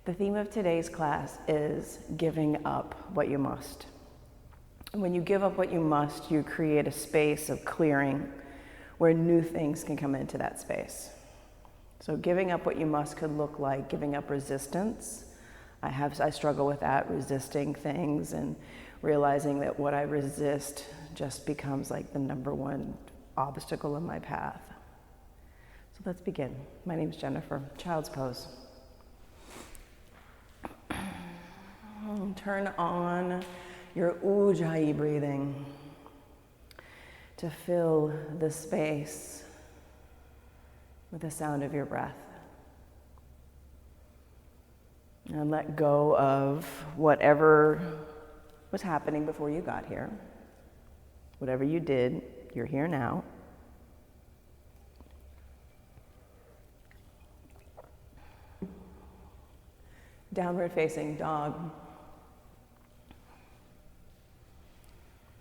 The theme of today's class is giving up what you must. When you give up what you must, you create a space of clearing where new things can come into that space. So giving up what you must could look like giving up resistance. I struggle with that, resisting things and realizing that what I resist just becomes like the number one obstacle in my path. So let's begin. My name's Jennifer. Child's pose. Turn on your Ujjayi breathing to fill the space with the sound of your breath. And let go of whatever was happening before you got here. Whatever you did, you're here now. Downward facing dog.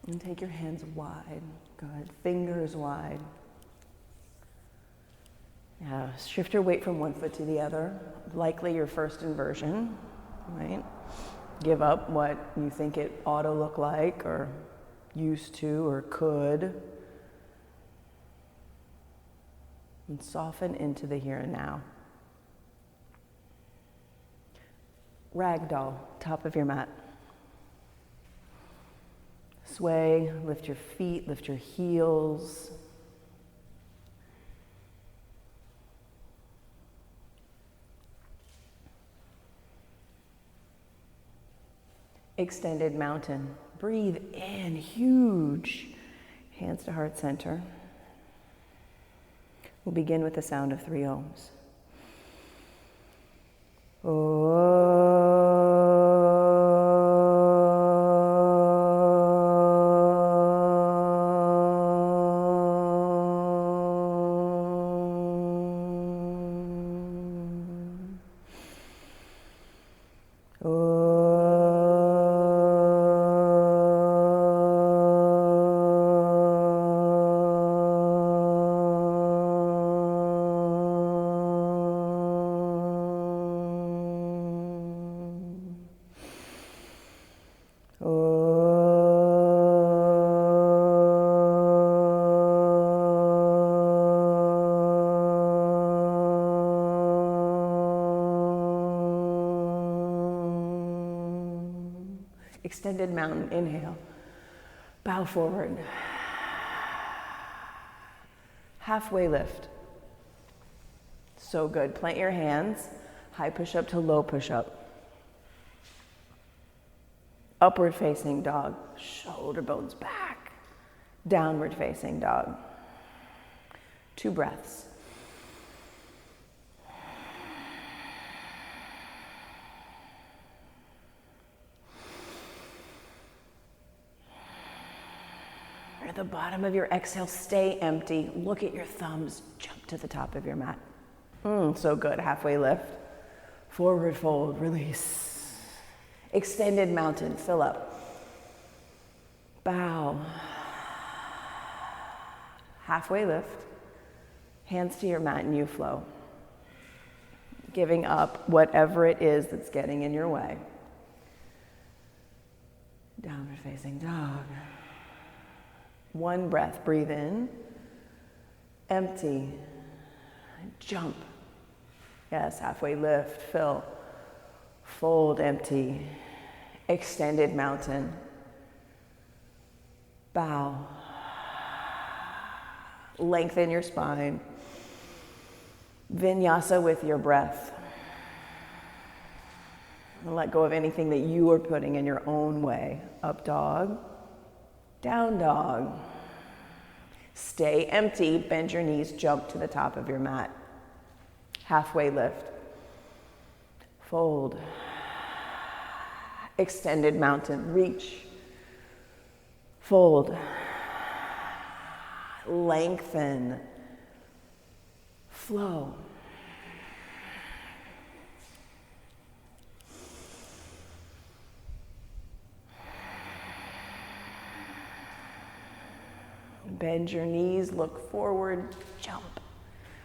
And take your hands wide. Good. Fingers wide. Yeah, shift your weight from one foot to the other. Likely your first inversion, right? Give up what you think it ought to look like or used to or could. And soften into the here and now. Ragdoll, top of your mat. Sway, lift your feet, lift your heels. Extended mountain. Breathe in, huge. Hands to heart center. We'll begin with the sound of 3 ohms. Extended mountain, inhale. Bow forward. Halfway lift. So good. Plant your hands. High push-up to low push-up. Upward facing dog. Shoulder bones back. Downward facing dog. 2 breaths. At the bottom of your exhale, stay empty. Look at your thumbs. Jump to the top of your mat. So good. Halfway lift. Forward fold. Release. Extended mountain. Fill up. Bow. Halfway lift. Hands to your mat and you flow. Giving up whatever it is that's getting in your way. Downward facing dog. 1 breath, breathe in, empty, jump. Yes, halfway lift, fill, fold, empty, extended mountain, bow, lengthen your spine, vinyasa with your breath. And let go of anything that you are putting in your own way. Up dog. Down dog. Stay empty, bend your knees, jump to the top of your mat. Halfway lift. Fold. Extended mountain, reach. Fold. Lengthen. Flow. Bend your knees, look forward, jump.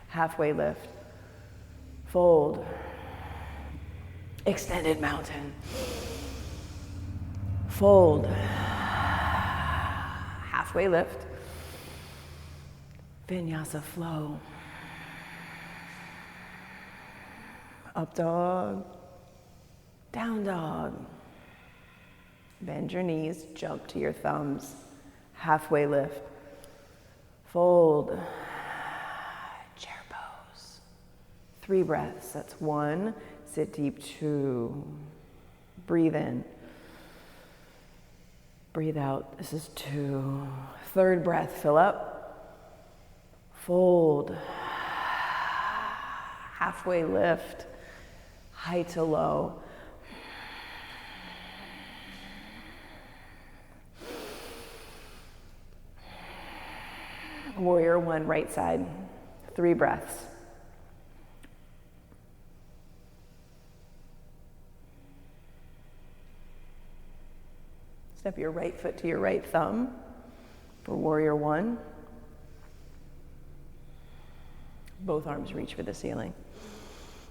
Halfway lift. Fold. Extended mountain. Fold. Halfway lift. Vinyasa flow. Up dog. Down dog. Bend your knees, jump to your thumbs. Halfway lift. Fold. Chair pose. 3 breaths. That's 1. Sit deep. 2. Breathe in. Breathe out. This is 2. 3rd breath. Fill up. Fold. Halfway lift. High to low. Warrior 1, right side. 3 breaths. Step your right foot to your right thumb for warrior 1. Both arms reach for the ceiling.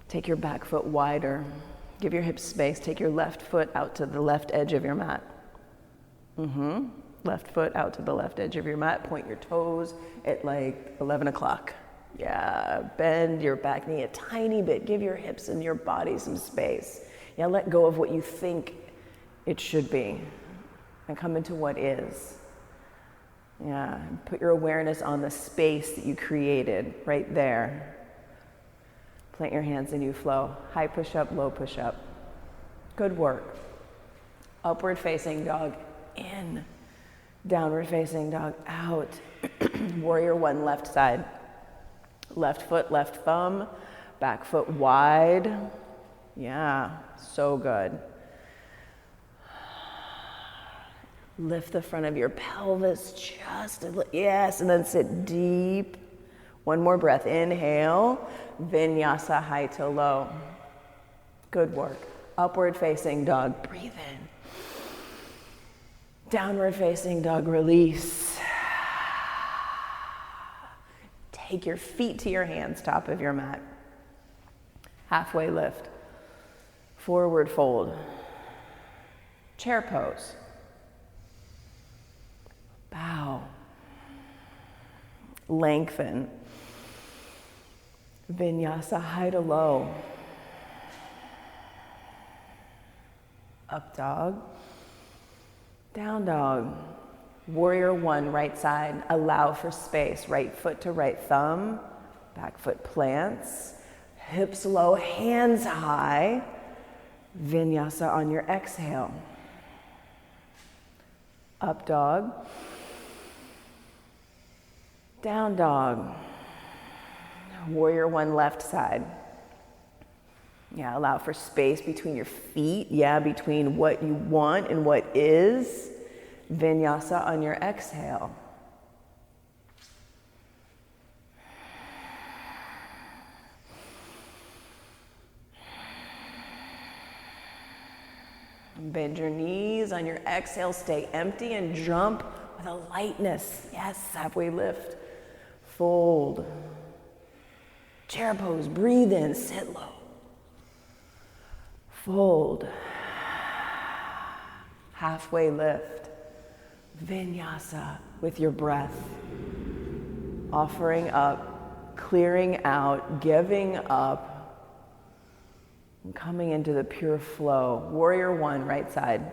Take your back foot wider. Give your hips space. Take your left foot out to the left edge of your mat. Left foot out to the left edge of your mat. Point your toes at like 11 o'clock. Yeah, bend your back knee a tiny bit. Give your hips and your body some space. Yeah, let go of what you think it should be and come into what is. Yeah, put your awareness on the space that you created right there. Plant your hands and you flow. High push-up, low push-up. Good work. Upward facing dog in. Downward facing dog out. Warrior 1, left side. Left foot, left thumb. Back foot wide. Yeah, so good. Lift the front of your pelvis just a little. Yes, and then sit deep. 1 more breath. Inhale. Vinyasa, high to low. Good work. Upward facing dog. Breathe in. Downward facing dog, release. Take your feet to your hands, top of your mat. Halfway lift. Forward fold. Chair pose. Bow. Lengthen. Vinyasa, high to low. Up dog. Down dog. Warrior 1, right side. Allow for space. Right foot to right thumb. Back foot plants. Hips low, hands high. Vinyasa on your exhale. Up dog. Down dog. Warrior 1, left side. Yeah, allow for space between your feet. Yeah, between what you want and what is. Vinyasa on your exhale. Bend your knees on your exhale. Stay empty and jump with a lightness. Yes, halfway lift. Fold. Chair pose. Breathe in. Sit low. Fold. Halfway lift. Vinyasa with your breath. Offering up, clearing out, giving up, and coming into the pure flow. Warrior 1, right side.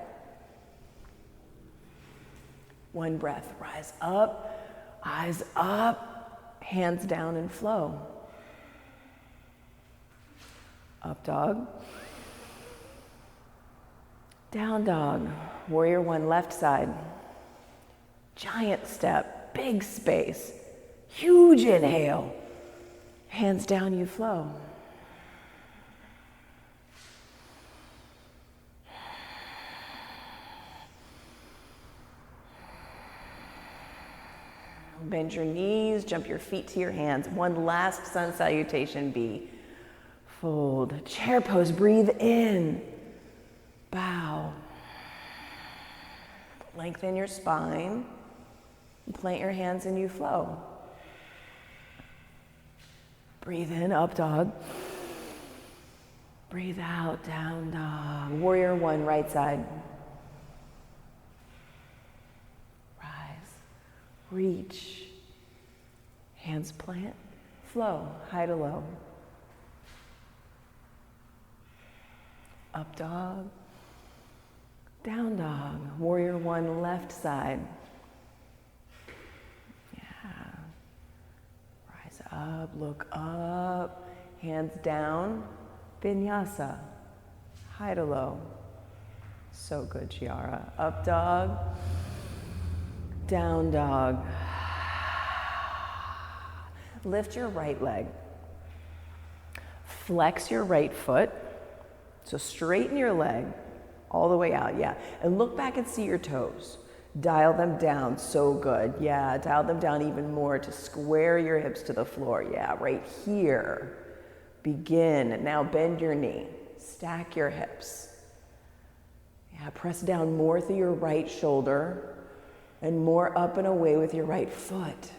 1 breath. Rise up, eyes up, hands down and flow. Up dog. Down dog. Warrior 1, left side. Giant step, big space, huge inhale. Hands down, you flow. Bend your knees, jump your feet to your hands. 1 last sun salutation, B. Fold. Chair pose, breathe in. Bow. Lengthen your spine. Plant your hands and you flow. Breathe in, up dog. Breathe out, down dog. Warrior one, right side. Rise, reach, hands plant, flow, high to low. Up dog, down dog. Warrior one, left side. Yeah. Rise up, look up, hands down. Vinyasa, high to low. So good, Chiara. Up dog, down dog. Lift your right leg. Flex your right foot. So straighten your leg all the way out, yeah. And look back and see your toes. Dial them down, so good. Yeah, dial them down even more to square your hips to the floor. Yeah, right here. Begin. Now bend your knee. Stack your hips. Yeah, press down more through your right shoulder and more up and away with your right foot.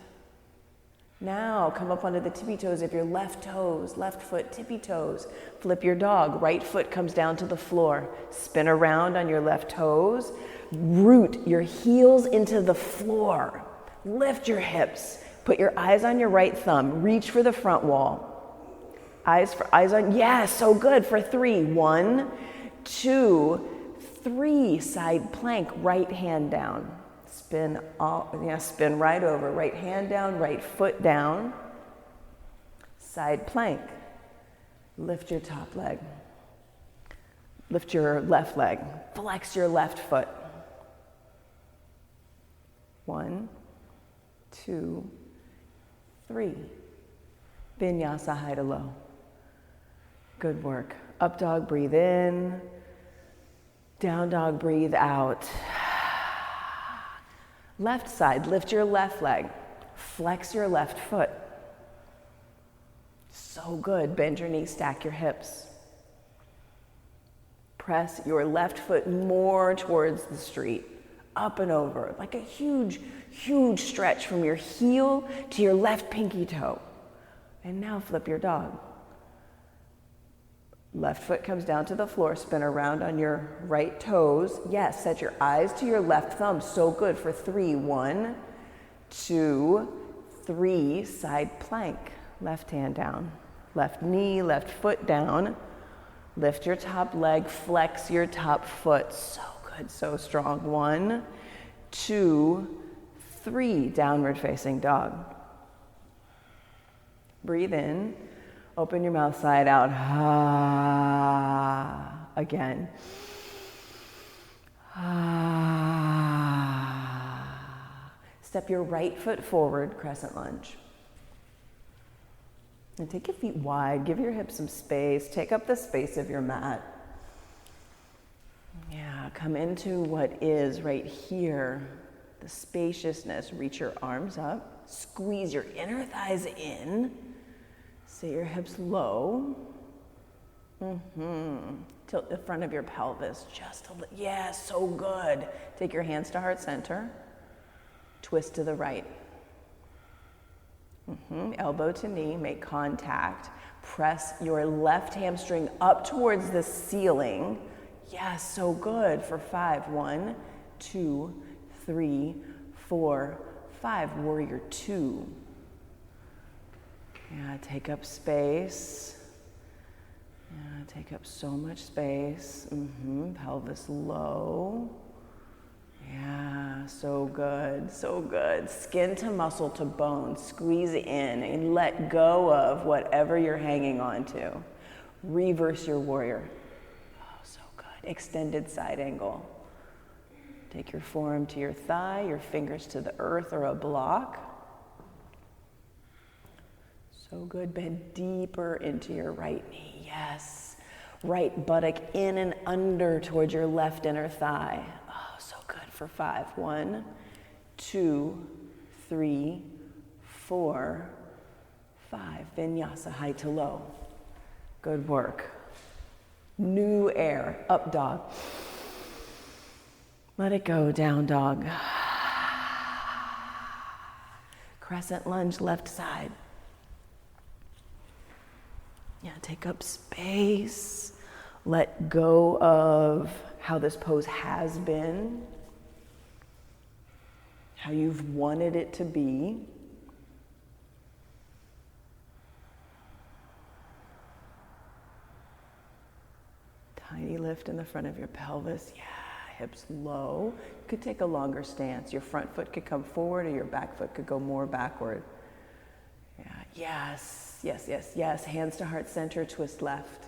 Now come up onto the tippy toes of your left toes, left foot, tippy toes. Flip your dog. Right foot comes down to the floor. Spin around on your left toes. Root your heels into the floor. Lift your hips. Put your eyes on your right thumb. Reach for the front wall. Eyes on, yeah, so good for 3. 1, 2, 3. Side plank, right hand down. Spin right over. Right hand down, right foot down. Side plank. Lift your top leg. Lift your left leg. Flex your left foot. 1, 2, 3. Vinyasa, high to low. Good work. Up dog, breathe in. Down dog, breathe out. Left side, lift your left leg. Flex your left foot. So good. Bend your knees, stack your hips. Press your left foot more towards the street. Up and over, like a huge, huge stretch from your heel to your left pinky toe. And now flip your dog. Left foot comes down to the floor, spin around on your right toes. Yes, set your eyes to your left thumb. So good for 3. 1, 2, 3. Side plank. Left hand down. Left knee, left foot down. Lift your top leg, flex your top foot. So good, so strong. 1, 2, 3. Downward facing dog. Breathe in. Open your mouth side out. Ah. Again. Ah. Step your right foot forward, crescent lunge. And take your feet wide. Give your hips some space. Take up the space of your mat. Yeah, come into what is right here, the spaciousness. Reach your arms up. Squeeze your inner thighs in. Sit your hips low. Tilt the front of your pelvis just a little. Yeah, so good. Take your hands to heart center. Twist to the right. Elbow to knee, make contact. Press your left hamstring up towards the ceiling. Yeah, so good for 5. 1, 2, 3, 4, 5. Warrior 2. Yeah, take up space. Yeah, take up so much space. Pelvis low. Yeah, so good, so good. Skin to muscle to bone. Squeeze in and let go of whatever you're hanging on to. Reverse your warrior. Oh, so good. Extended side angle. Take your forearm to your thigh, your fingers to the earth or a block. So good. Bend deeper into your right knee. Yes. Right buttock in and under towards your left inner thigh. Oh, so good for 5. 1, 2, 3, 4, 5. Vinyasa, high to low. Good work. New air. Up dog. Let it go. Down dog. Crescent lunge, left side. Yeah, take up space. Let go of how this pose has been, how you've wanted it to be. Tiny lift in the front of your pelvis. Yeah, hips low. You could take a longer stance. Your front foot could come forward or your back foot could go more backward. Yeah, yes, yes, yes, yes. Hands to heart center, twist left.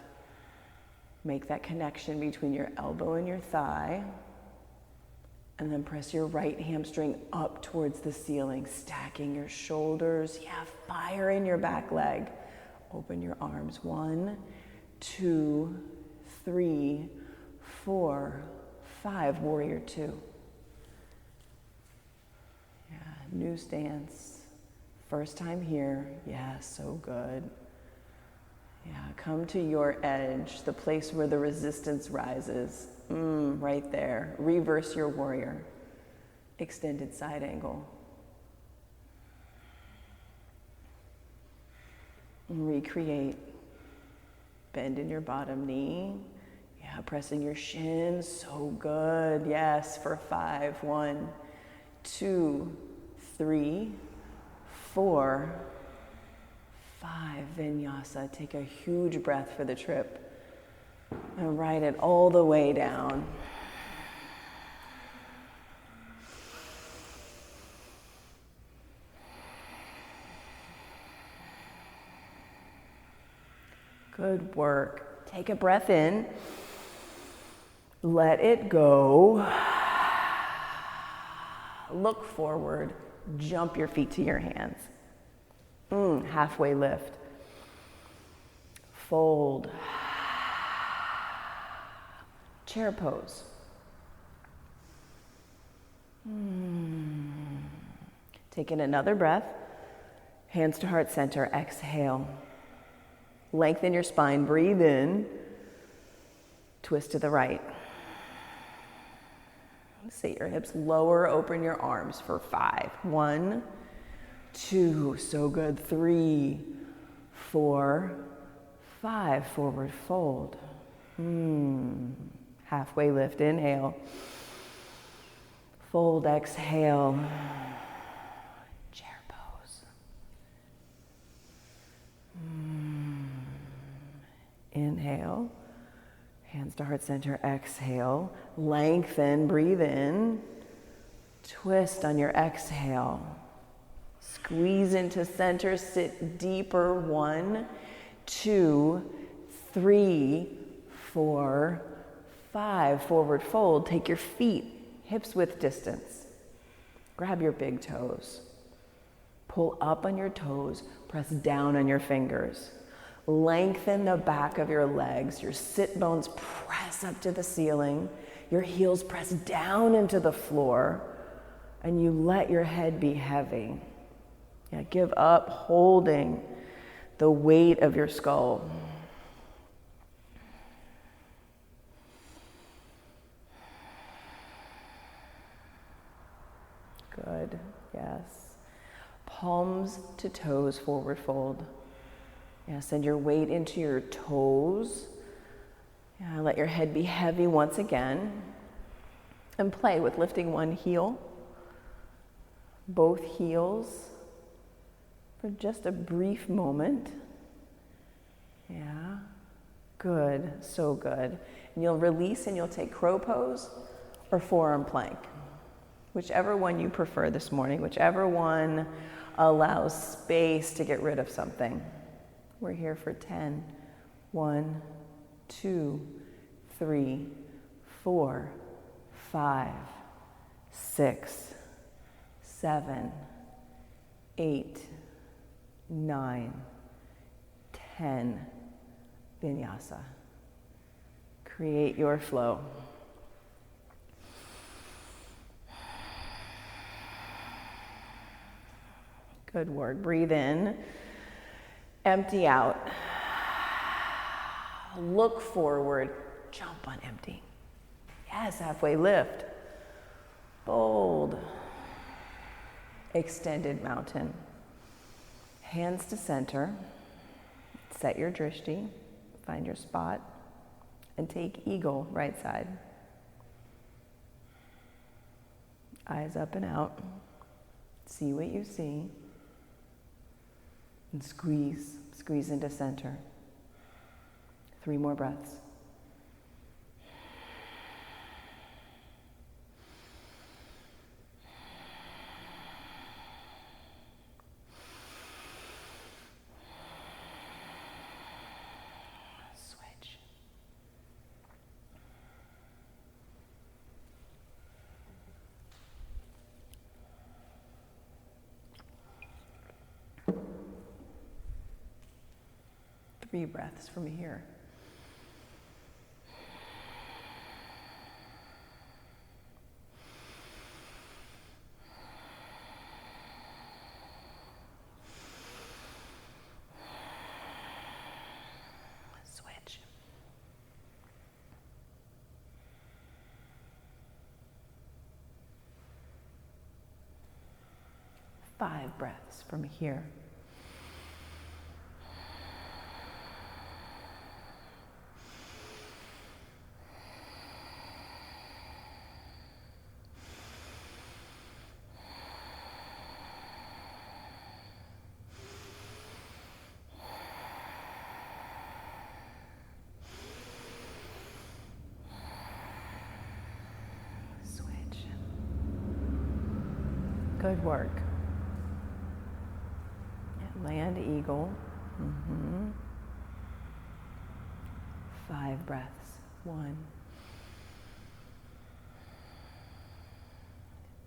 Make that connection between your elbow and your thigh. And then press your right hamstring up towards the ceiling, stacking your shoulders. Yeah, fire in your back leg. Open your arms. 1, 2, 3, 4, 5. Warrior 2. Yeah, new stance. First time here. Yeah, so good. Yeah, come to your edge, the place where the resistance rises. Right there. Reverse your warrior. Extended side angle. Recreate. Bend in your bottom knee. Yeah, pressing your shins. So good. Yes, for 5. 1, 2, 3, 4, 5. Vinyasa. Take a huge breath for the trip. And ride it all the way down. Good work. Take a breath in. Let it go. Look forward. Jump your feet to your hands. Halfway lift. Fold. Chair pose. Take in another breath. Hands to heart center. Exhale. Lengthen your spine. Breathe in. Twist to the right. Sit your hips lower. Open your arms for 5. 1, 2. So good. 3, 4, 5. Forward fold. Halfway lift, inhale. Fold, exhale. Chair pose. Inhale. Hands to heart center, exhale. Lengthen, breathe in. Twist on your exhale. Squeeze into center, sit deeper. 1, 2, 3, 4, 5. Forward fold. Take your feet hips width distance. Grab your big toes. Pull up on your toes. Press down on your fingers. Lengthen the back of your legs. Your sit bones press up to the ceiling. Your heels press down into the floor. And you let your head be heavy. Yeah, give up holding the weight of your skull. Good, yes. Palms to toes, forward fold. Yeah, send your weight into your toes. Yeah, let your head be heavy once again. And play with lifting one heel, both heels, for just a brief moment. Yeah, good, so good. And you'll release and you'll take crow pose or forearm plank. Whichever one you prefer this morning, whichever one allows space to get rid of something. We're here for 10. 1, 2, 3, 4, 5, 6, 7, 8, 9, 10. Vinyasa. Create your flow. Good work. Breathe in. Empty out. Look forward. Jump on empty. Yes, halfway lift. Fold. Extended mountain. Hands to center. Set your drishti. Find your spot. And take eagle, right side. Eyes up and out. See what you see. And squeeze, squeeze into center. 3 more breaths. Switch. Three breaths from here. Switch. 5 breaths from here. Good work. And land eagle. 5 breaths. 1,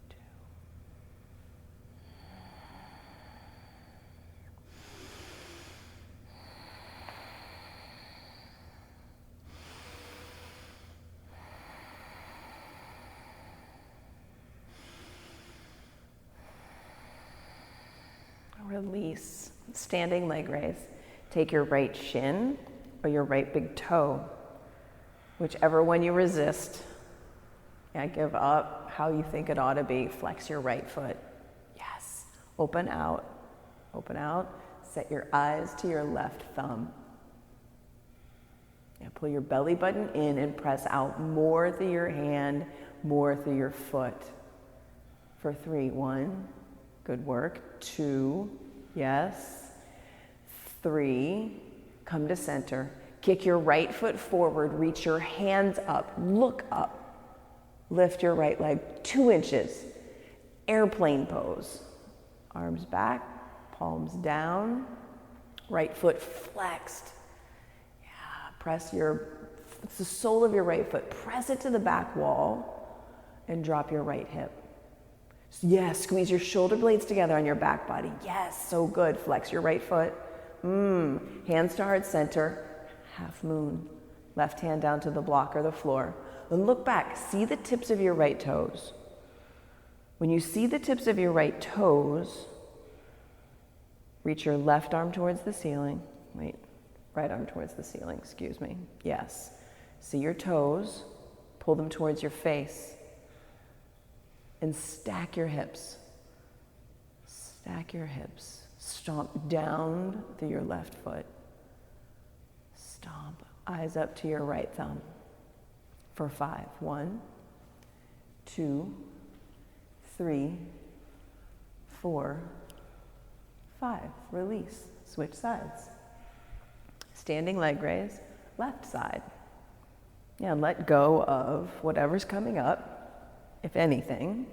2. Release. Standing leg raise. Take your right shin or your right big toe, whichever one you resist. Yeah, give up how you think it ought to be. Flex your right foot. Yes. Open out. Open out. Set your eyes to your left thumb. Yeah, pull your belly button in and press out more through your hand, more through your foot. For 3, 1. Good work. 2, yes. 3, come to center. Kick your right foot forward, reach your hands up, look up. Lift your right leg 2 inches. Airplane pose. Arms back, palms down, right foot flexed. Yeah, press it's the sole of your right foot. Press it to the back wall and drop your right hip. Yes, squeeze your shoulder blades together on your back body. Yes, so good. Flex your right foot. Hands to heart center. Half moon. Left hand down to the block or the floor. Then look back. See the tips of your right toes. When you see the tips of your right toes, reach your left arm towards the ceiling. Right arm towards the ceiling, excuse me. Yes. See your toes. Pull them towards your face. And stack your hips. Stack your hips. Stomp down through your left foot. Stomp. Eyes up to your right thumb. For 5. 1, 2, 3, 4, 5. Release. Switch sides. Standing leg raise. Left side. Yeah, let go of whatever's coming up, if anything,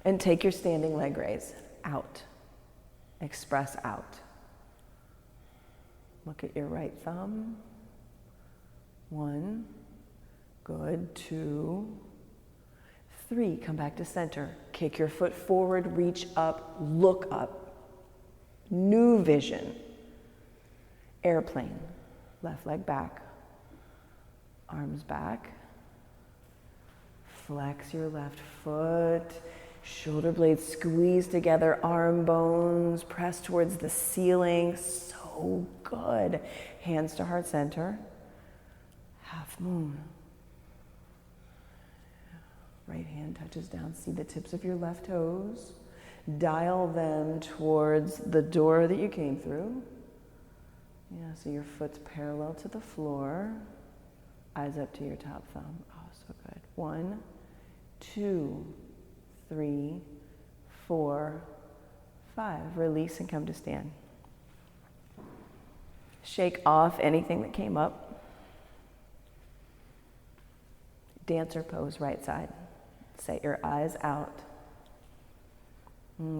and take your standing leg raise out. Express out. Look at your right thumb. 1, good. 2, 3, come back to center. Kick your foot forward, reach up, look up. New vision. Airplane. Left leg back. Arms back. Flex your left foot. Shoulder blades squeeze together. Arm bones press towards the ceiling. So good. Hands to heart center. Half moon. Right hand touches down. See the tips of your left toes. Dial them towards the door that you came through. Yeah, so your foot's parallel to the floor. Eyes up to your top thumb. Oh, so good. 1, 2, 3, 4, 5. Release and come to stand. Shake off anything that came up. Dancer pose, right side. Set your eyes out.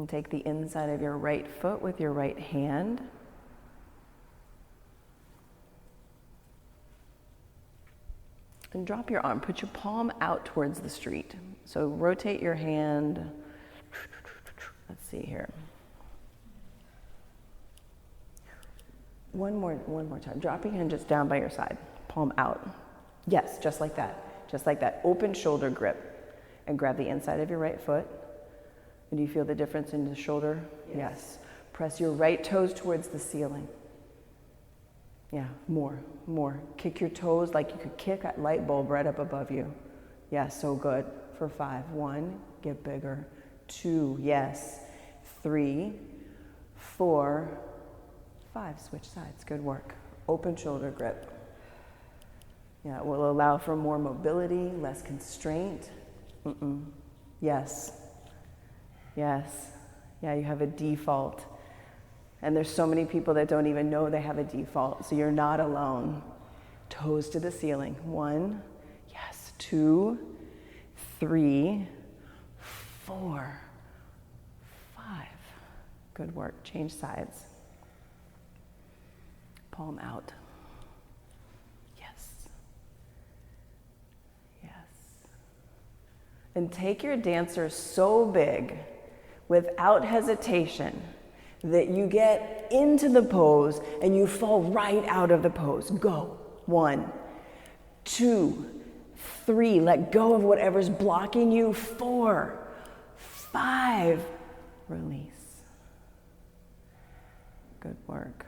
Take the inside of your right foot with your right hand. And drop your arm. Put your palm out towards the street. So rotate your hand. Let's see here. One more time. Drop your hand just down by your side. Palm out. Yes, just like that. Just like that. Open shoulder grip. And grab the inside of your right foot. And do you feel the difference in the shoulder? Yes. Press your right toes towards the ceiling. Yeah, more. Kick your toes like you could kick a light bulb right up above you. Yeah, so good. For 5. 1, get bigger. 2, yes. 3, 4, 5. Switch sides. Good work. Open shoulder grip. Yeah, it will allow for more mobility, less constraint. Yes. Yes. Yeah, you have a default. And there's so many people that don't even know they have a default, so you're not alone. Toes to the ceiling. 1, yes. 2, 3, 4, 5. Good work. Change sides. Palm out. Yes. Yes. And take your dancer so big, without hesitation, that you get into the pose and you fall right out of the pose. Go. 1, 2, 3. Let go of whatever's blocking you. 4, 5. Release. Good work.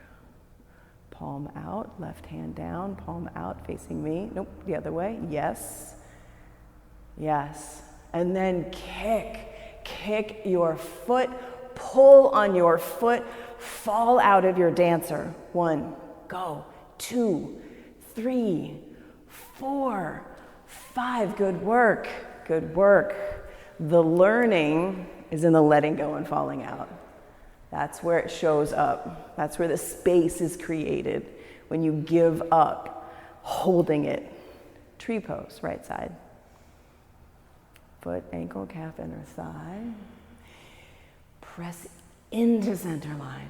Palm out, left hand down, palm out, facing me. Nope, the other way. Yes. Yes. And then kick your foot. Pull on your foot, fall out of your dancer. 1, go. 2, 3, 4, 5. Good work. Good work. The learning is in the letting go and falling out. That's where it shows up. That's where the space is created when you give up holding it. Tree pose, right side. Foot, ankle, calf, inner thigh. Press into center line.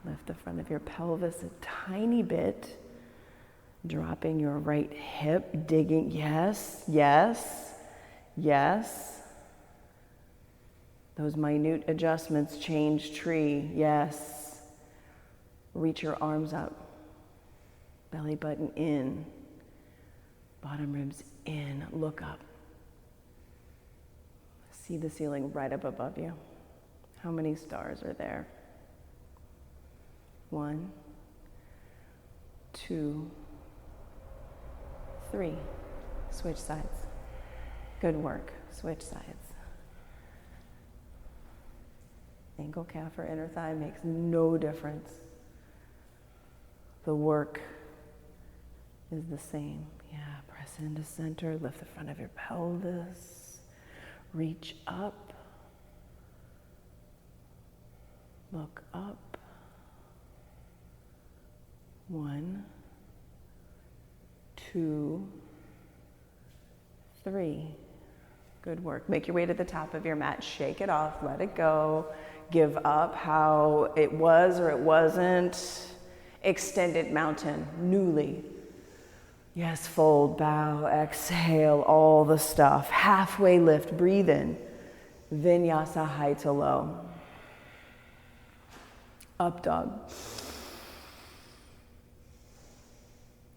Lift the front of your pelvis a tiny bit. Dropping your right hip, digging. Yes, yes, yes. Those minute adjustments change tree. Yes. Reach your arms up. Belly button in. Bottom ribs in. Look up. See the ceiling right up above you. How many stars are there? 1, 2, 3. Switch sides. Good work. Switch sides. Ankle, calf, or inner thigh makes no difference. The work is the same. Yeah, press into center, lift the front of your pelvis, reach up, look up. 1, 2, 3. Good work. Make your way to the top of your mat, shake it off, let it go, give up how it was or it wasn't. Extended mountain, newly. Yes, fold, bow, exhale, all the stuff. Halfway lift, breathe in. Vinyasa, high to low. Up dog.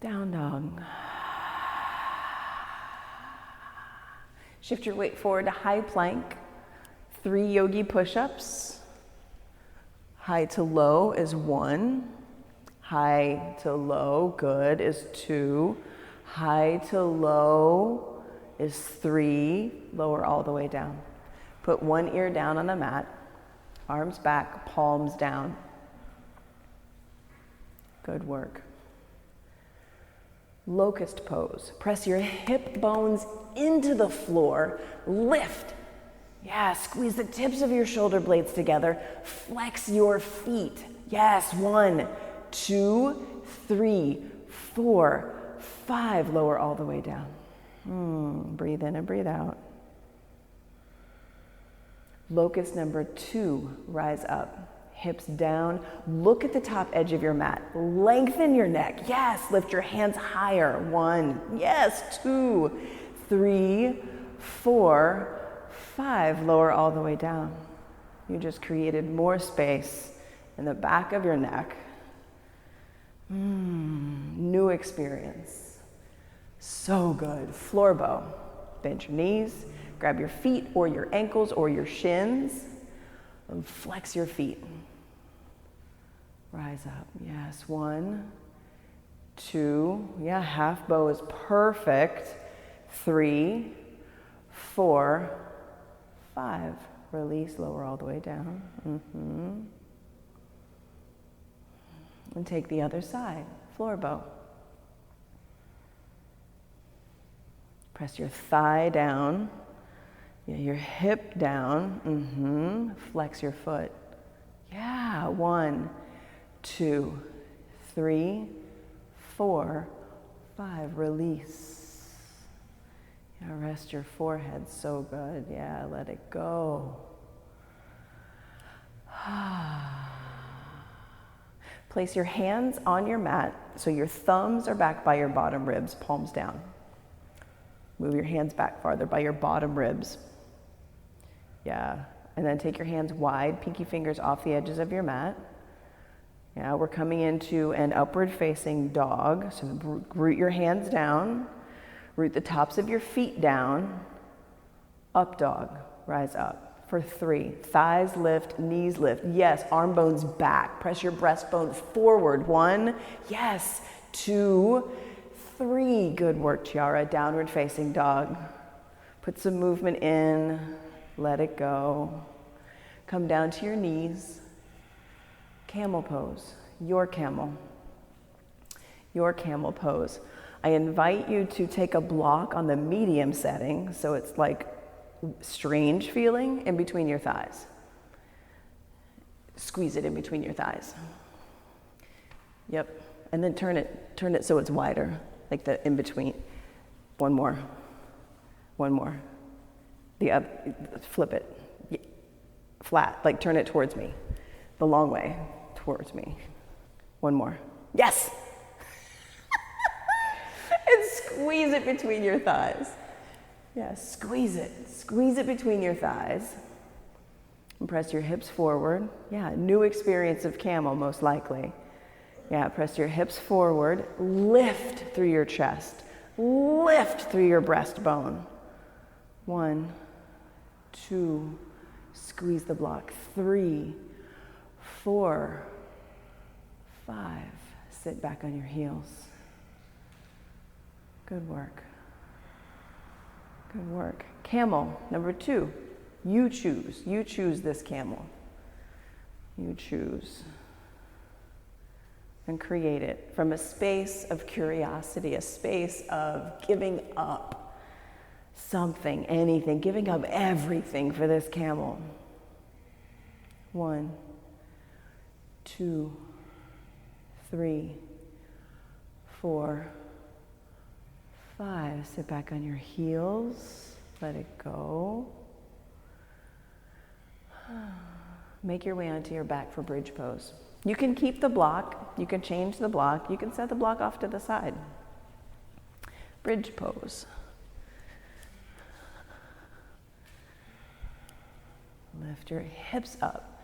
Down dog. Shift your weight forward to high plank. 3 yogi push-ups. High to low is 1. High to low, good, is 2. High to low is 3. Lower all the way down. Put one ear down on the mat. Arms back, palms down. Good work. Locust pose. Press your hip bones into the floor. Lift. Yeah, squeeze the tips of your shoulder blades together. Flex your feet. Yes, 1, 2, 3, 4, 5. Lower all the way down. Breathe in and breathe out. Locust number 2, rise up. Hips down, look at the top edge of your mat. Lengthen your neck. Yes, lift your hands higher. 1, yes, 2, 3, 4, 5. Lower all the way down. You just created more space in the back of your neck. New experience. So good. Floor bow. Bend your knees, grab your feet or your ankles or your shins, and flex your feet. Rise up. Yes, 1, 2. Yeah, half bow is perfect. 3, 4, 5. Release, lower all the way down. And take the other side. Floor bow. Press your thigh down. Yeah, your hip down. Flex your foot. Yeah, 1, 2, 3, 4, 5. Release. Yeah, rest your forehead. So good. Yeah, let it go. Place your hands on your mat so your thumbs are back by your bottom ribs, palms down. Move your hands back farther by your bottom ribs. Yeah, and then take your hands wide, pinky fingers off the edges of your mat. Yeah, we're coming into an upward facing dog. So root your hands down, root the tops of your feet down, up dog, rise up. For 3, thighs lift, knees lift. Yes, arm bones back. Press your breastbone forward. 1, yes, 2, 3. Good work, Chiara. Downward facing dog. Put some movement in, let it go. Come down to your knees. Camel pose, your camel. Your camel pose. I invite you to take a block on the medium setting, so it's like strange feeling in between your thighs. Squeeze it in between your thighs. Yep, and then turn it so it's wider, like the in between. One more. The other, flip it, flat, like turn it towards me, the long way towards me. One more. Yes! And squeeze it between your thighs. Yeah, squeeze it between your thighs. And press your hips forward. Yeah, new experience of camel, most likely. Yeah, press your hips forward. Lift through your chest. Lift through your breastbone. 1, 2, squeeze the block. 3, 4, 5. Sit back on your heels. Good work. Good work. Camel, number 2. You choose. You choose this camel. You choose. And create it from a space of curiosity, a space of giving up something, anything, giving up everything for this camel. 1, 2, 3, 4, 5. Sit back on your heels. Let it go. Make your way onto your back for bridge pose. You can keep the block. You can change the block. You can set the block off to the side. Bridge pose. Lift your hips up.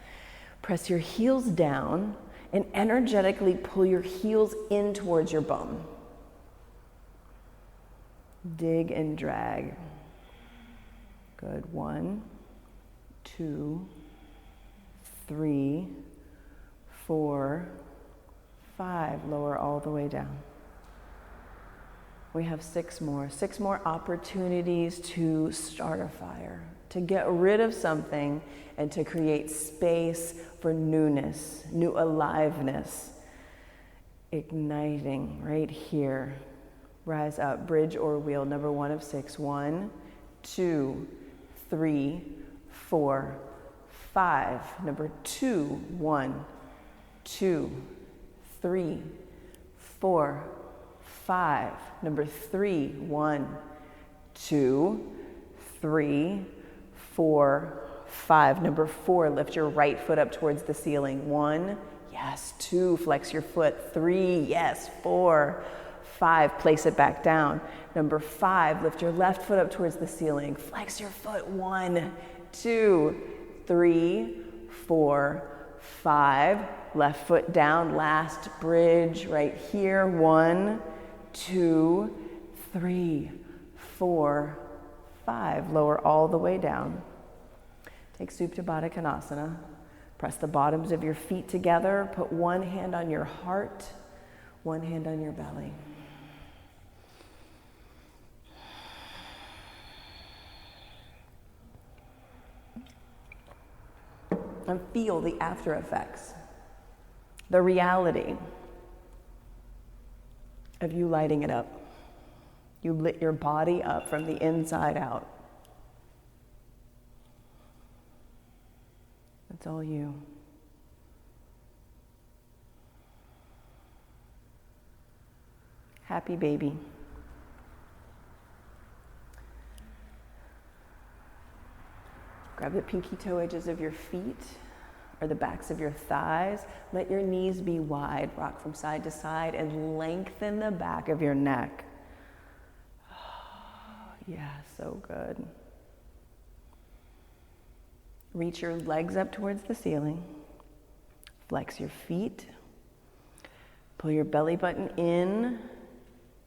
Press your heels down and energetically pull your heels in towards your bum. Dig and drag. Good. 1, 2, 3, 4, 5. Lower all the way down. We have 6 more. 6 more opportunities to start a fire, to get rid of something and to create space for newness, new aliveness. Igniting right here. Rise up, bridge or wheel, number 1 of 6. 1, 2, 3, 4, 5. Number 2, 1, 2, 3, 4, 5. Number 3, 1, 2, 3, 4, 5. Number 4, lift your right foot up towards the ceiling. 1, yes. 2, flex your foot. 3, yes. 4, 5, place it back down. Number 5, lift your left foot up towards the ceiling. Flex your foot. 1, 2, 3, 4, 5. Left foot down. Last bridge right here. 1, 2, 3, 4, 5. Lower all the way down. Take Supta Baddha Kanasana. Press the bottoms of your feet together. Put one hand on your heart, one hand on your belly. And feel the after effects, the reality of you lighting it up. You lit your body up from the inside out. It's all you. Happy baby. Grab the pinky toe edges of your feet or the backs of your thighs. Let your knees be wide. Rock from side to side and lengthen the back of your neck. Oh, yeah, so good. Reach your legs up towards the ceiling. Flex your feet. Pull your belly button in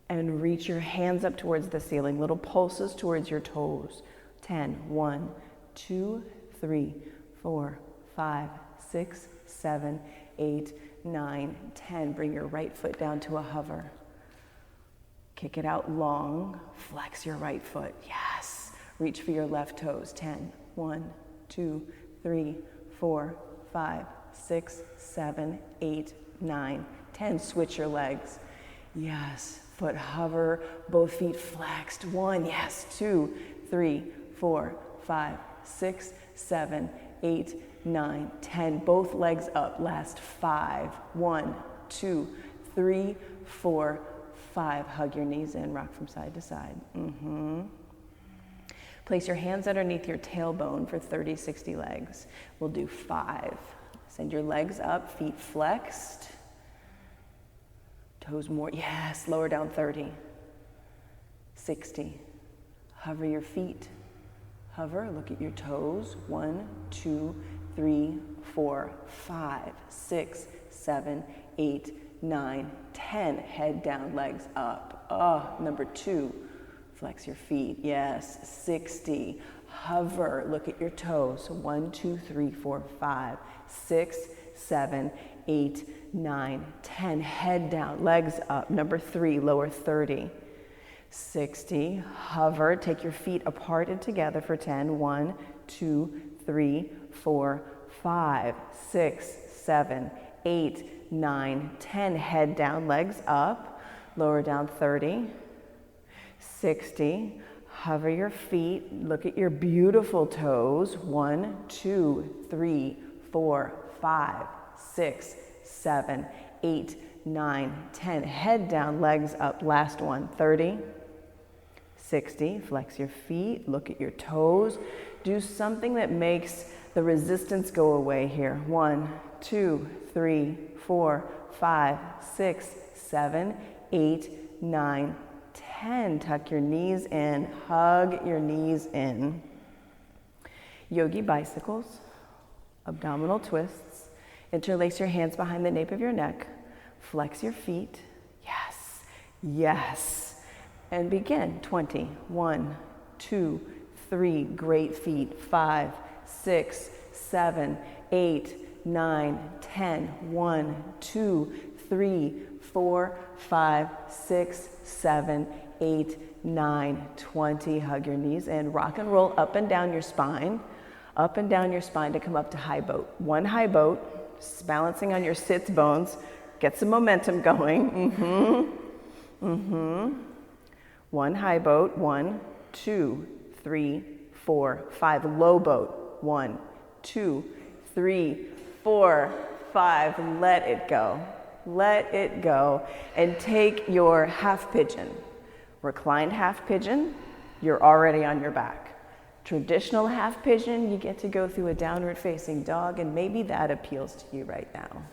and reach your hands up towards the ceiling. Little pulses towards your toes. 10. 1, 2, 3, 4, 5, 6, 7, 8, 9, 10. Bring your right foot down to a hover. Kick it out long. Flex your right foot. Yes. Reach for your left toes. 10. 1, 2, 3, 4, 5, 6, 7, 8, 9, 10. Switch your legs. Yes. Foot hover, both feet flexed. 1, yes. 2, 3, 4, 5, 6, 7, 8, 9, 10. Both legs up. Last 5. 1, 2, 3, 4, 5. Hug your knees in. Rock from side to side. Place your hands underneath your tailbone for 30, 60 legs. We'll do 5. Send your legs up, feet flexed. Toes more, yes, lower down 30. 60. Hover your feet. Hover, look at your toes. 1, 2, 3, 4, 5, 6, 7, 8, 9, 10. Head down, legs up. Number 2. Flex your feet, yes. 60. Hover, look at your toes. 1, 2, 3, 4, 5, 6, 7, 8, 9, 10. Head down, legs up. Number 3, lower 30. 60. Hover, take your feet apart and together for 10. 1, 2, 3, 4, 5, 6, 7, 8, 9, 10. Head down, legs up. Lower down 30. 60. Hover your feet. Look at your beautiful toes. 1, 2, 3, 4, 5, 6, 7, 8, 9, 10. Head down, legs up. Last one. 30. 60. Flex your feet. Look at your toes. Do something that makes the resistance go away here. 1, 2, 3, 4, 5, 6, 7, 8, 9, 10. Tuck your knees in. Hug your knees in. Yogi bicycles. Abdominal twists. Interlace your hands behind the nape of your neck. Flex your feet. Yes. Yes. And begin. 20. 1, 2, 3. Great feet. 5, 6, 7, 8, 9, 10. 1, 2, 3, 4, 5, 6, 7, 8, 9, 20. Hug your knees in. Rock and roll up and down your spine. Up and down your spine to come up to high boat. One high boat, balancing on your sits bones. Get some momentum going. One high boat, 1, 2, 3, 4, 5. Low boat, 1, 2, 3, 4, 5. Let it go. Let it go. And take your half pigeon. Reclined half pigeon, you're already on your back. Traditional half pigeon, you get to go through a downward facing dog, and maybe that appeals to you right now.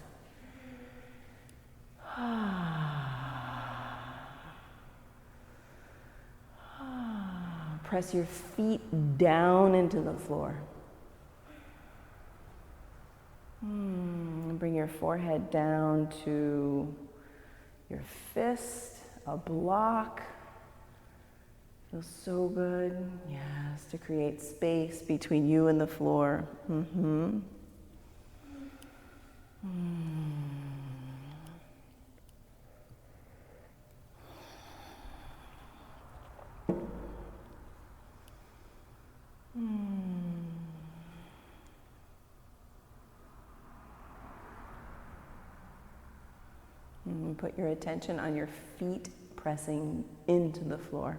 Press your feet down into the floor. Bring your forehead down to your fist, a block. Feels so good. Yes, to create space between you and the floor. And put your attention on your feet pressing into the floor.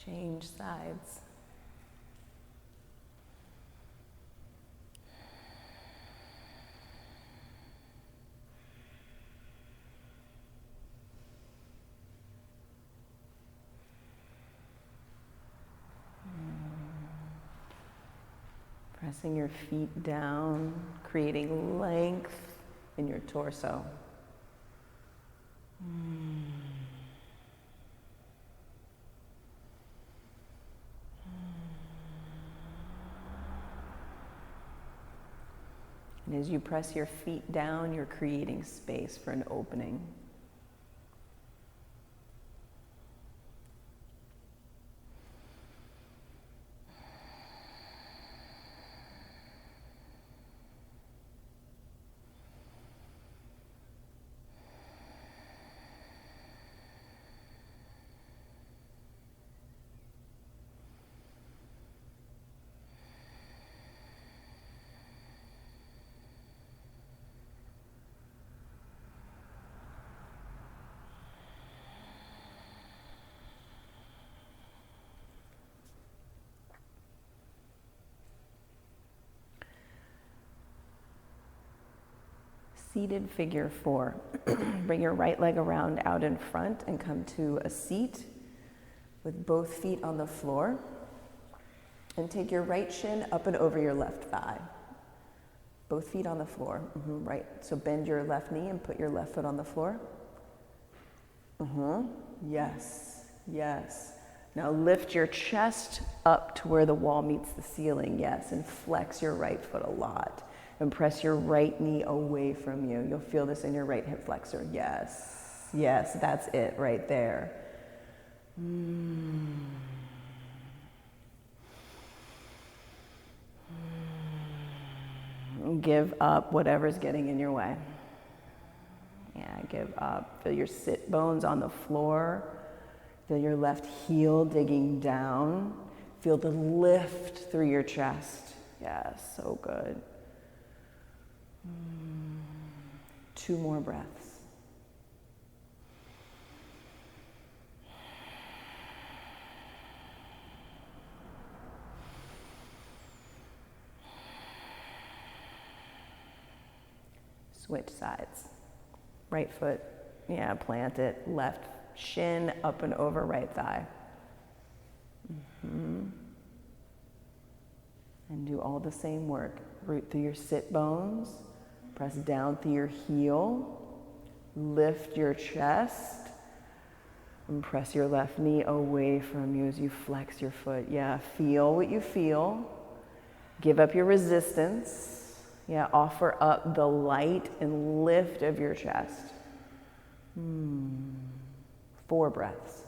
Change sides. Pressing your feet down, creating length in your torso. And as you press your feet down, you're creating space for an opening. Seated figure 4. Bring your right leg around out in front and come to a seat with both feet on the floor. And take your right shin up and over your left thigh. Both feet on the floor. Right. So bend your left knee and put your left foot on the floor. Yes. Yes. Now lift your chest up to where the wall meets the ceiling. Yes. And flex your right foot a lot. And press your right knee away from you. You'll feel this in your right hip flexor. Yes, yes, that's it right there. Give up whatever's getting in your way. Yeah, give up. Feel your sit bones on the floor. Feel your left heel digging down. Feel the lift through your chest. Yes, so good. 2 more breaths. Switch sides. Right foot, plant it. Left shin up and over right thigh. And do all the same work. Root through your sit bones, press down through your heel, lift your chest, and press your left knee away from you as you flex your foot. Yeah, feel what you feel. Give up your resistance. Yeah, offer up the light and lift of your chest. 4 breaths.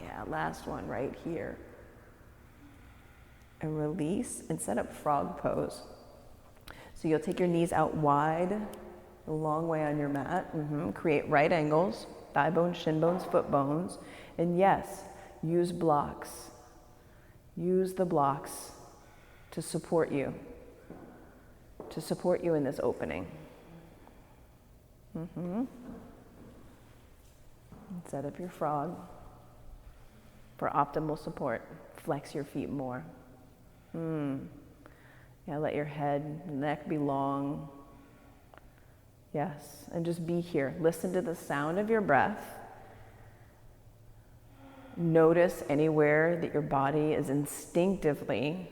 Yeah, last one right here. And release and set up frog pose. So you'll take your knees out wide, a long way on your mat. Create right angles, thigh bones, shin bones, foot bones. And yes, use blocks. Use the blocks to support you in this opening. And set up your frog for optimal support. Flex your feet more. Yeah, let your head and neck be long. Yes, and just be here. Listen to the sound of your breath. Notice anywhere that your body is instinctively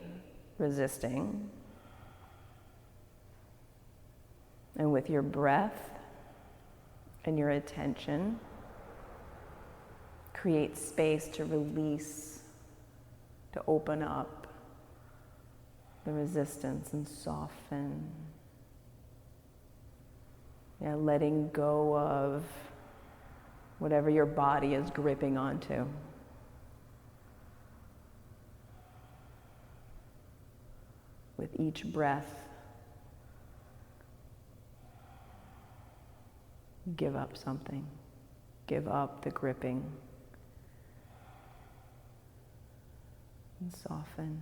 resisting. And with your breath and your attention, create space to release, to open up the resistance and soften. Yeah, letting go of whatever your body is gripping onto. With each breath, give up something. Give up the gripping. And soften.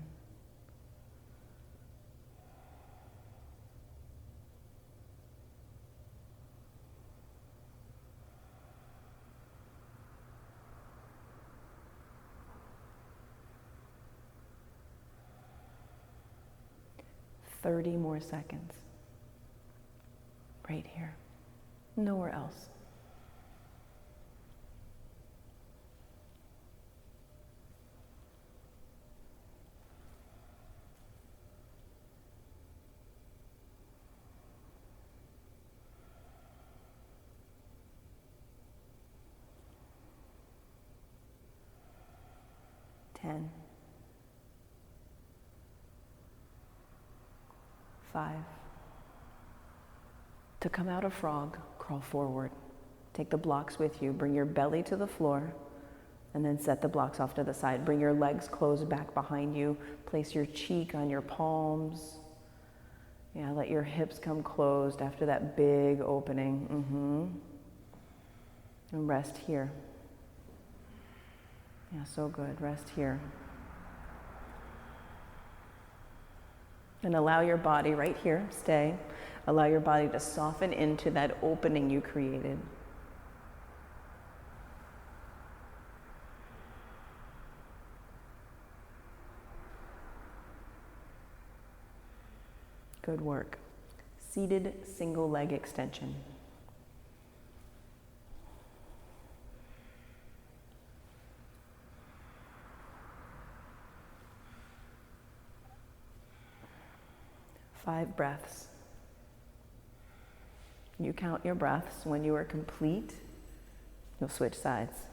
"30 more seconds. Right here. Nowhere else. Ten. 5. To come out of frog, crawl forward. Take the blocks with you. Bring your belly to the floor, and then set the blocks off to the side. Bring your legs closed back behind you. Place your cheek on your palms. Yeah, let your hips come closed after that big opening. And rest here. Yeah, so good. Rest here. And allow your body right here, stay. Allow your body to soften into that opening you created. Good work. Seated single leg extension. Five breaths. You count your breaths. When you are complete, you'll switch sides.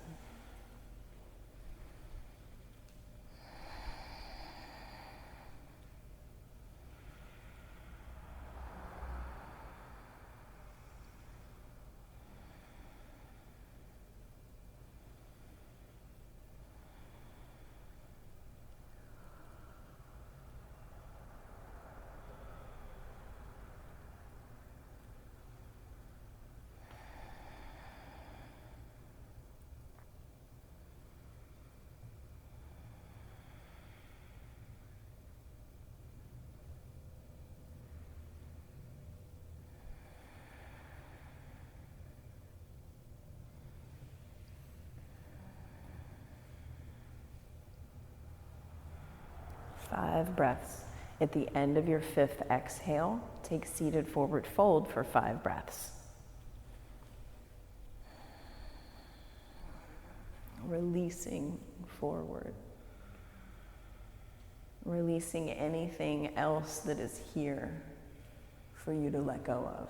5 breaths. At the end of your 5th exhale, take seated forward fold for 5 breaths. Releasing forward. Releasing anything else that is here for you to let go of.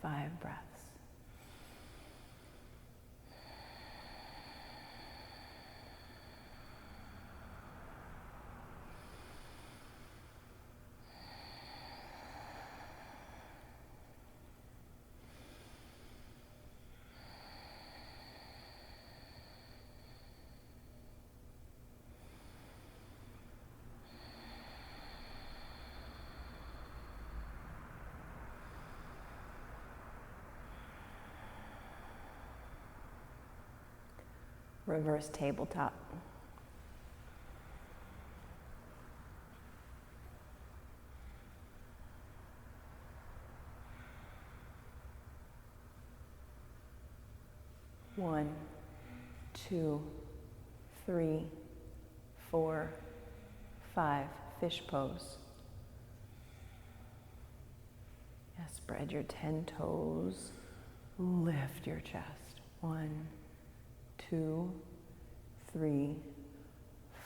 Five breaths. Reverse tabletop. One, two, three, 4, 5. Fish pose. Yeah, spread your 10 toes. Lift your chest. 1, 2, 3,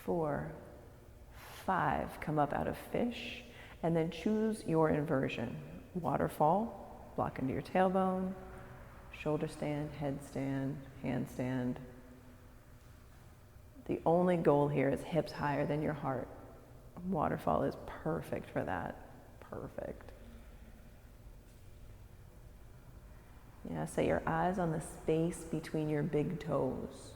4, 5. Come up out of fish and then choose your inversion. Waterfall, block into your tailbone, shoulder stand, headstand, handstand. The only goal here is hips higher than your heart. Waterfall is perfect for that. Perfect. Yeah, set your eyes on the space between your big toes.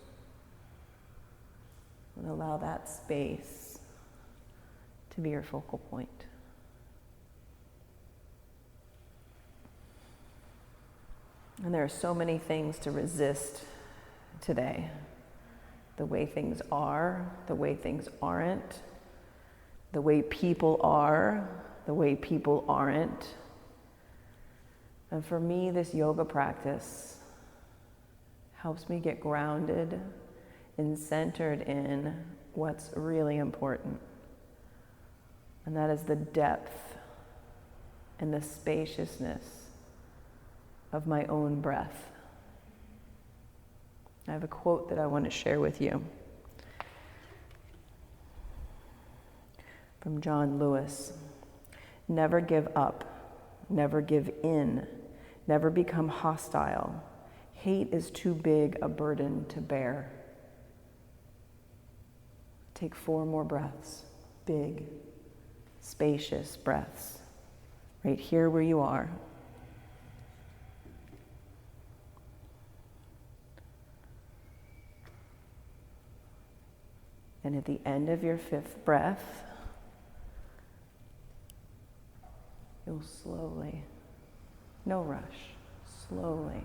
And allow that space to be your focal point. And there are so many things to resist today. The way things are, the way things aren't, the way people are, the way people aren't. And for me, this yoga practice helps me get grounded and centered in what's really important. And that is the depth and the spaciousness of my own breath. I have a quote that I want to share with you from John Lewis. Never give up, never give in, never become hostile. Hate is too big a burden to bear. Take 4 more breaths, big, spacious breaths, right here where you are. And at the end of your 5th breath, you'll slowly, no rush, slowly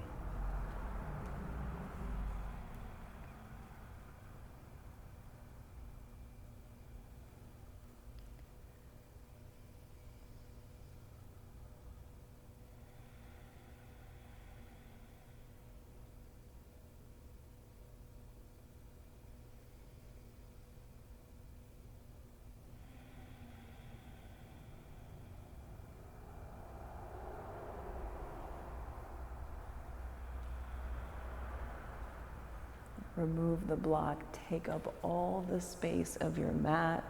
remove the block, take up all the space of your mat,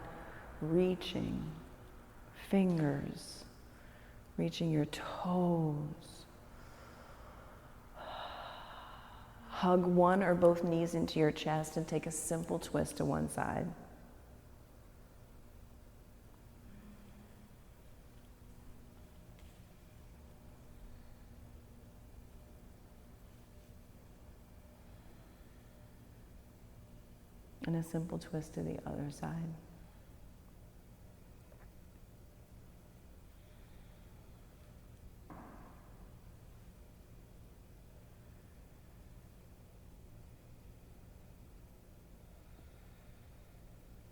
reaching fingers, reaching your toes. Hug one or both knees into your chest and take a simple twist to one side. And a simple twist to the other side.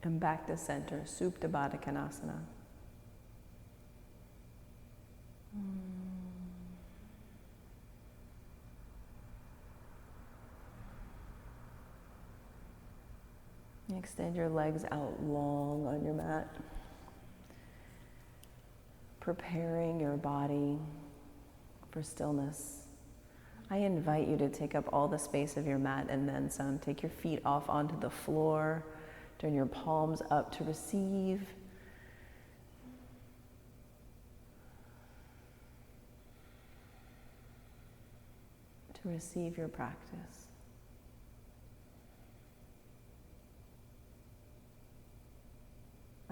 And back to center, Supta Baddha Kanasana. Extend your legs out long on your mat, preparing your body for stillness. I invite you to take up all the space of your mat and then some. Take your feet off onto the floor, turn your palms up to receive. To receive your practice.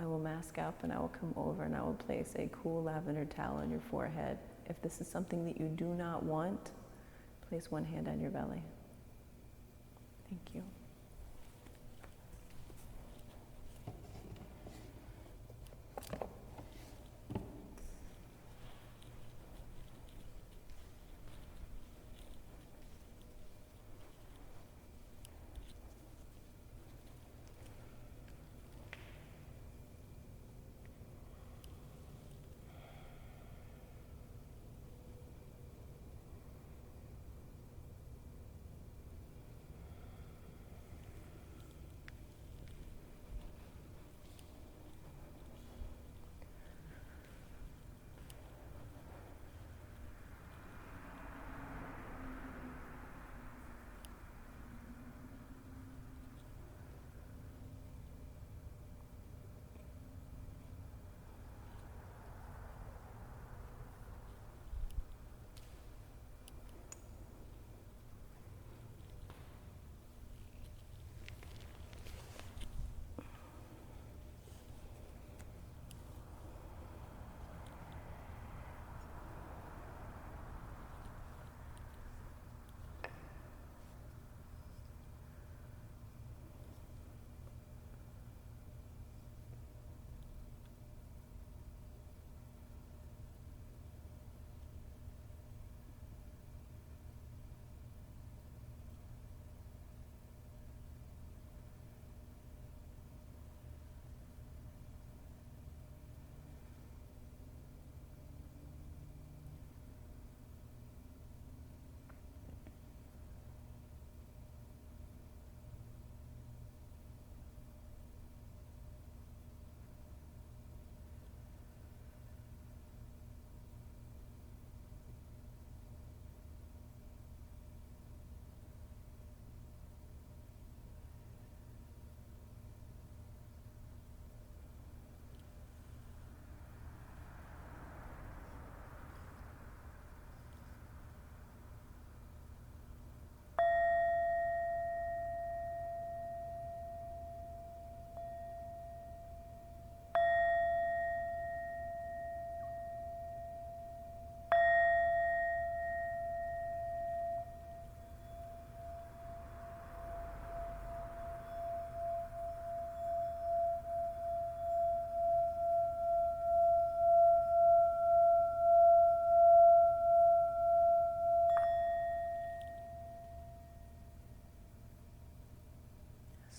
I will mask up and I will come over and I will place a cool lavender towel on your forehead. If this is something that you do not want, place one hand on your belly. Thank you.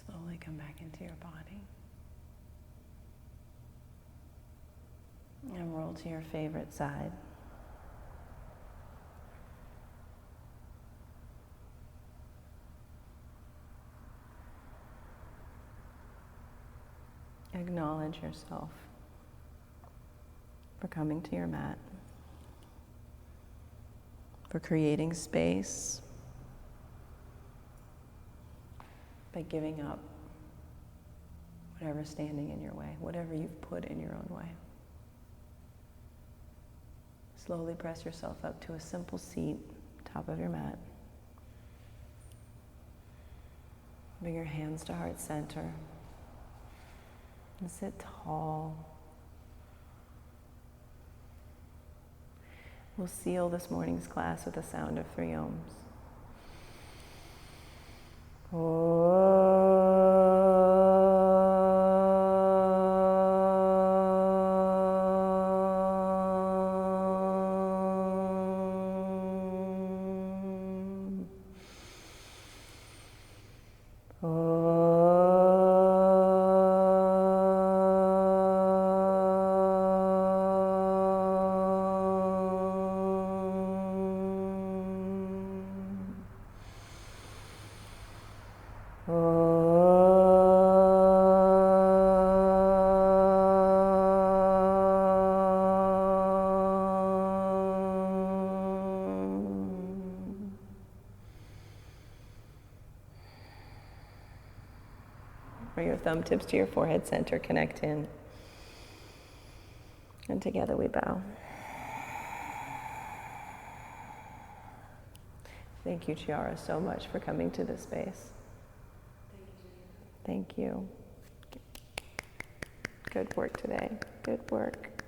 Slowly come back into your body. And roll to your favorite side. Acknowledge yourself for coming to your mat, for creating space, by giving up whatever's standing in your way, whatever you've put in your own way. Slowly press yourself up to a simple seat, top of your mat. Bring your hands to heart center. And sit tall. We'll seal this morning's class with the sound of 3 ohms. Om. thumb tips to your forehead center, connect in. And together we bow. Thank you, Chiara, so much for coming to this space. Thank you. Good work today. Good work.